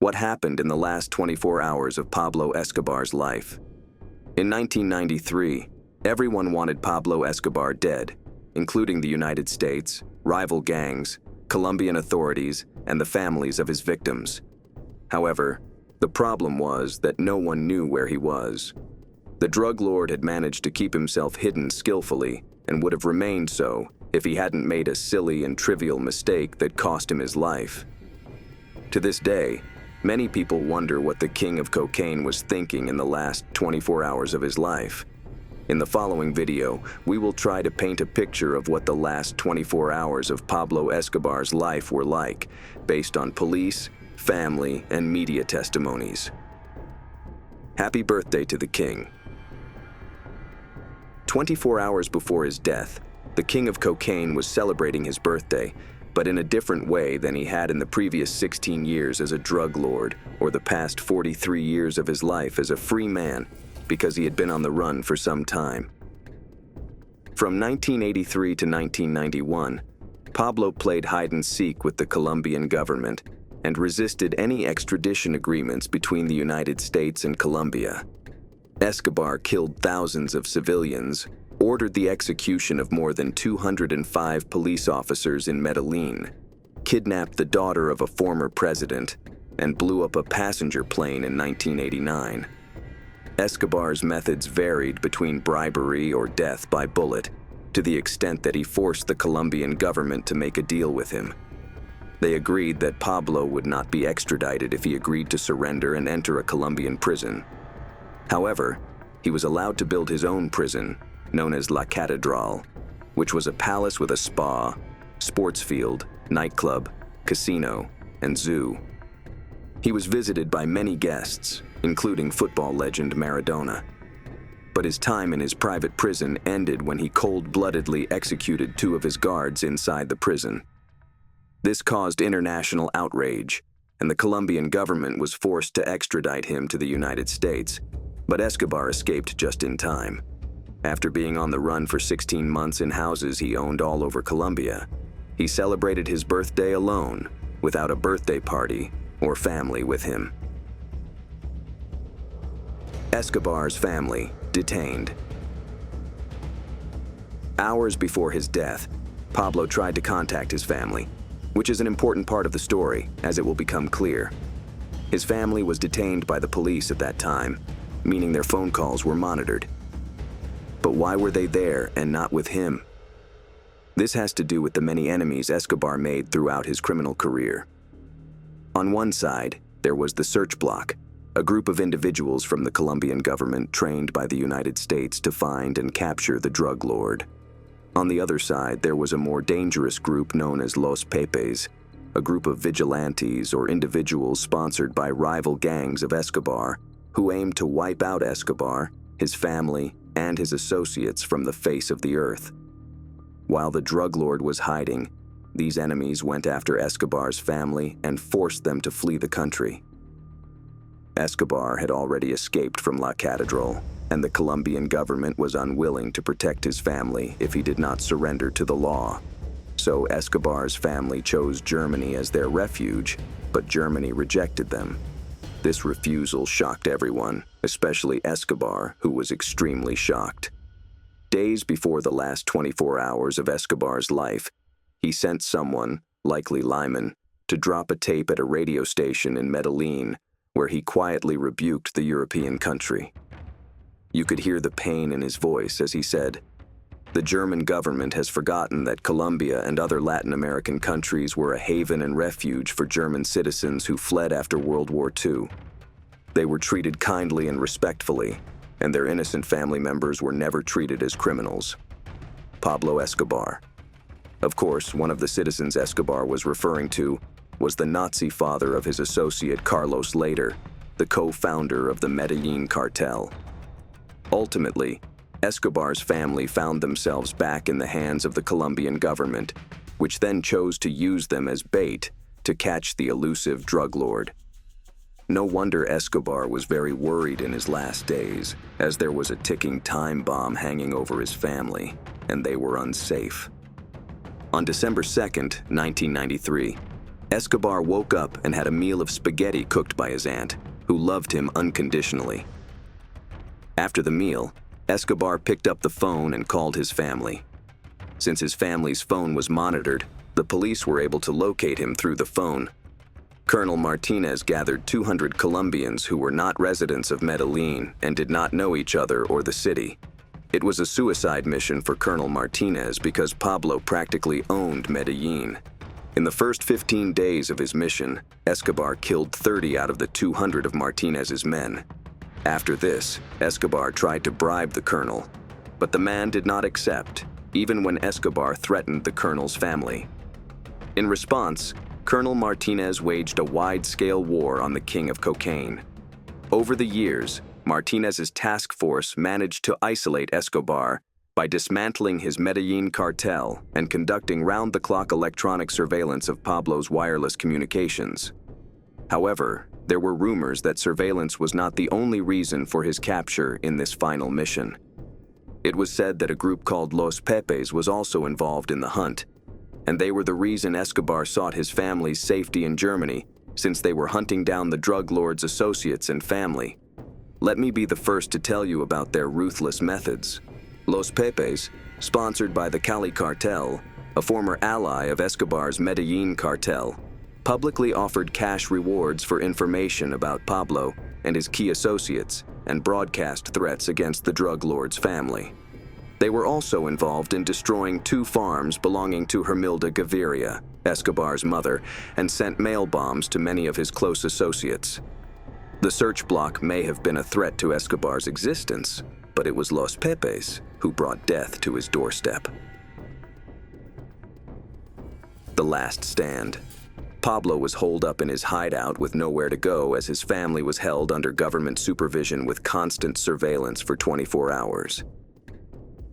What happened in the last 24 hours of Pablo Escobar's life? In 1993, everyone wanted Pablo Escobar dead, including the United States, rival gangs, Colombian authorities, and the families of his victims. However, the problem was that no one knew where he was. The drug lord had managed to keep himself hidden skillfully and would have remained so if he hadn't made a silly and trivial mistake that cost him his life. To this day, many people wonder what the king of cocaine was thinking in the last 24 hours of his life. In the following video, we will try to paint a picture of what the last 24 hours of Pablo Escobar's life were like, based on police, family, and media testimonies. Happy birthday to the king. 24 hours before his death, the king of cocaine was celebrating his birthday, but in a different way than he had in the previous 16 years as a drug lord or the past 43 years of his life as a free man, because he had been on the run for some time. From 1983 to 1991, Pablo played hide-and-seek with the Colombian government and resisted any extradition agreements between the United States and Colombia. Escobar killed thousands of civilians, ordered the execution of more than 205 police officers in Medellin, kidnapped the daughter of a former president, and blew up a passenger plane in 1989. Escobar's methods varied between bribery or death by bullet, to the extent that he forced the Colombian government to make a deal with him. They agreed that Pablo would not be extradited if he agreed to surrender and enter a Colombian prison. However, he was allowed to build his own prison, known as La Catedral, which was a palace with a spa, sports field, nightclub, casino, and zoo. He was visited by many guests, including football legend Maradona. But his time in his private prison ended when he cold-bloodedly executed 2 of his guards inside the prison. This caused international outrage, and the Colombian government was forced to extradite him to the United States, but Escobar escaped just in time. After being on the run for 16 months in houses he owned all over Colombia, he celebrated his birthday alone, without a birthday party or family with him. Escobar's family detained. Hours before his death, Pablo tried to contact his family, which is an important part of the story, as it will become clear. His family was detained by the police at that time, meaning their phone calls were monitored. But why were they there and not with him? This has to do with the many enemies Escobar made throughout his criminal career. On one side, there was the Search Bloc, a group of individuals from the Colombian government trained by the United States to find and capture the drug lord. On the other side, there was a more dangerous group known as Los Pepes, a group of vigilantes or individuals sponsored by rival gangs of Escobar, who aimed to wipe out Escobar, his family, and his associates from the face of the earth. While the drug lord was hiding, these enemies went after Escobar's family and forced them to flee the country. Escobar had already escaped from La Catedral, and the Colombian government was unwilling to protect his family if he did not surrender to the law. So Escobar's family chose Germany as their refuge, but Germany rejected them. This refusal shocked everyone, especially Escobar, who was extremely shocked. Days before the last 24 hours of Escobar's life, he sent someone, likely Lyman, to drop a tape at a radio station in Medellin, where he quietly rebuked the European country. You could hear the pain in his voice as he said, "The German government has forgotten that Colombia and other Latin American countries were a haven and refuge for German citizens who fled after World War II. They were treated kindly and respectfully, and their innocent family members were never treated as criminals." Pablo Escobar. Of course, one of the citizens Escobar was referring to was the Nazi father of his associate Carlos Later, the co-founder of the Medellin cartel. Ultimately, Escobar's family found themselves back in the hands of the Colombian government, which then chose to use them as bait to catch the elusive drug lord. No wonder Escobar was very worried in his last days, as there was a ticking time bomb hanging over his family, and they were unsafe. On December 2nd, 1993, Escobar woke up and had a meal of spaghetti cooked by his aunt, who loved him unconditionally. After the meal, Escobar picked up the phone and called his family. Since his family's phone was monitored, the police were able to locate him through the phone. Colonel Martinez gathered 200 Colombians who were not residents of Medellin and did not know each other or the city. It was a suicide mission for Colonel Martinez because Pablo practically owned Medellin. In the first 15 days of his mission, Escobar killed 30 out of the 200 of Martinez's men. After this, Escobar tried to bribe the colonel, but the man did not accept, even when Escobar threatened the colonel's family. In response, Colonel Martinez waged a wide-scale war on the king of cocaine. Over the years, Martinez's task force managed to isolate Escobar by dismantling his Medellin cartel and conducting round-the-clock electronic surveillance of Pablo's wireless communications. However, there were rumors that surveillance was not the only reason for his capture in this final mission. It was said that a group called Los Pepes was also involved in the hunt, and they were the reason Escobar sought his family's safety in Germany, since they were hunting down the drug lord's associates and family. Let me be the first to tell you about their ruthless methods. Los Pepes, sponsored by the Cali cartel, a former ally of Escobar's Medellin cartel, publicly offered cash rewards for information about Pablo and his key associates and broadcast threats against the drug lord's family. They were also involved in destroying 2 farms belonging to Hermilda Gaviria, Escobar's mother, and sent mail bombs to many of his close associates. The search block may have been a threat to Escobar's existence, but it was Los Pepes who brought death to his doorstep. The Last Stand. Pablo was holed up in his hideout with nowhere to go as his family was held under government supervision with constant surveillance for 24 hours.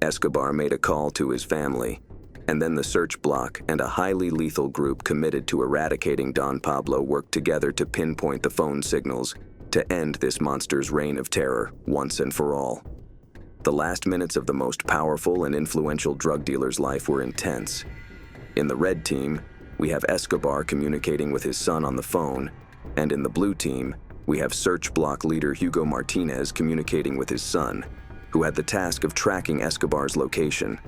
Escobar made a call to his family, and then the search block and a highly lethal group committed to eradicating Don Pablo worked together to pinpoint the phone signals to end this monster's reign of terror once and for all. The last minutes of the most powerful and influential drug dealer's life were intense. In the red team, we have Escobar communicating with his son on the phone, and in the blue team, we have search block leader Hugo Martinez communicating with his son, who had the task of tracking Escobar's location.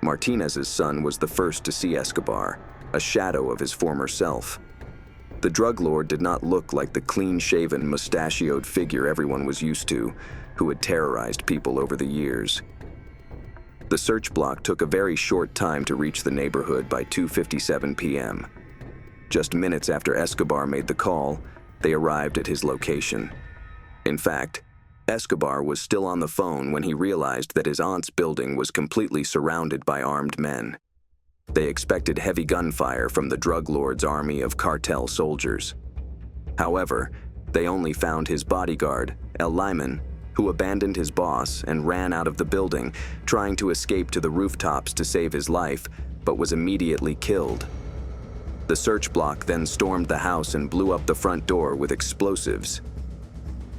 Martinez's son was the first to see Escobar, a shadow of his former self. The drug lord did not look like the clean-shaven, mustachioed figure everyone was used to, who had terrorized people over the years. The search block took a very short time to reach the neighborhood by 2:57 p.m. Just minutes after Escobar made the call, they arrived at his location. In fact, Escobar was still on the phone when he realized that his aunt's building was completely surrounded by armed men. They expected heavy gunfire from the drug lord's army of cartel soldiers. However, they only found his bodyguard, El Lyman, who abandoned his boss and ran out of the building, trying to escape to the rooftops to save his life, but was immediately killed. The search block then stormed the house and blew up the front door with explosives.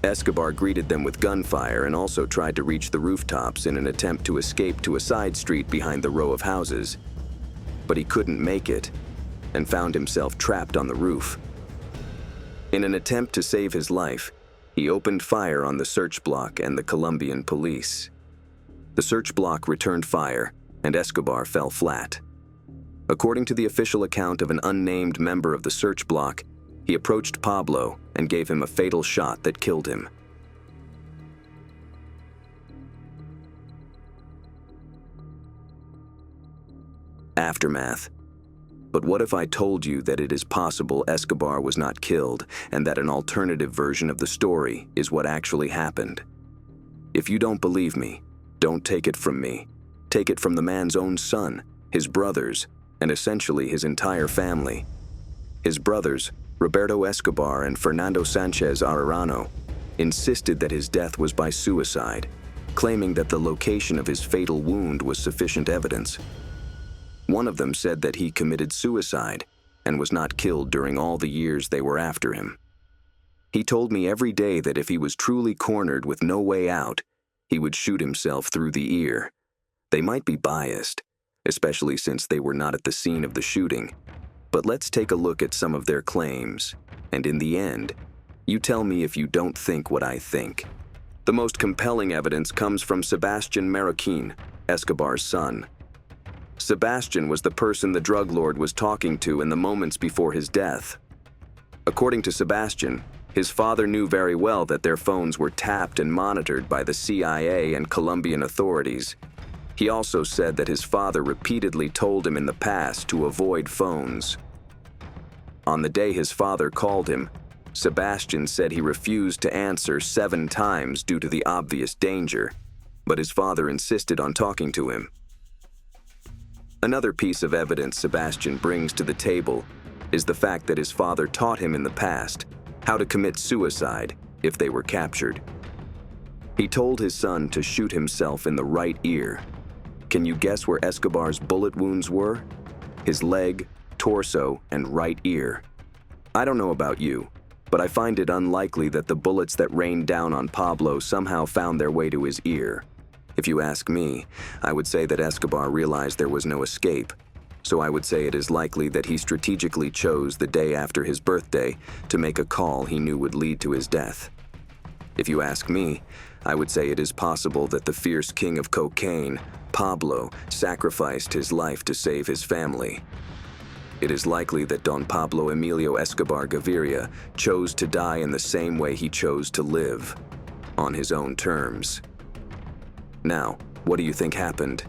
Escobar greeted them with gunfire and also tried to reach the rooftops in an attempt to escape to a side street behind the row of houses. But he couldn't make it and found himself trapped on the roof. In an attempt to save his life, he opened fire on the search block and the Colombian police. The search block returned fire, and Escobar fell flat. According to the official account of an unnamed member of the search block, he approached Pablo and gave him a fatal shot that killed him. Aftermath. But what if I told you that it is possible Escobar was not killed and that an alternative version of the story is what actually happened? If you don't believe me, don't take it from me. Take it from the man's own son, his brothers, and essentially his entire family. His brothers, Roberto Escobar and Fernando Sanchez Arellano, insisted that his death was by suicide, claiming that the location of his fatal wound was sufficient evidence. One of them said that he committed suicide and was not killed during all the years they were after him. He told me every day that if he was truly cornered with no way out, he would shoot himself through the ear. They might be biased, especially since they were not at the scene of the shooting. But let's take a look at some of their claims, and in the end, you tell me if you don't think what I think. The most compelling evidence comes from Sebastian Marroquin, Escobar's son. Sebastian was the person the drug lord was talking to in the moments before his death. According to Sebastian, his father knew very well that their phones were tapped and monitored by the CIA and Colombian authorities. He also said that his father repeatedly told him in the past to avoid phones. On the day his father called him, Sebastian said he refused to answer 7 times due to the obvious danger, but his father insisted on talking to him. Another piece of evidence Sebastian brings to the table is the fact that his father taught him in the past how to commit suicide if they were captured. He told his son to shoot himself in the right ear. Can you guess where Escobar's bullet wounds were? His leg, torso, and right ear. I don't know about you, but I find it unlikely that the bullets that rained down on Pablo somehow found their way to his ear. If you ask me, I would say that Escobar realized there was no escape, so I would say it is likely that he strategically chose the day after his birthday to make a call he knew would lead to his death. If you ask me, I would say it is possible that the fierce king of cocaine, Pablo, sacrificed his life to save his family. It is likely that Don Pablo Emilio Escobar Gaviria chose to die in the same way he chose to live, on his own terms. Now, what do you think happened?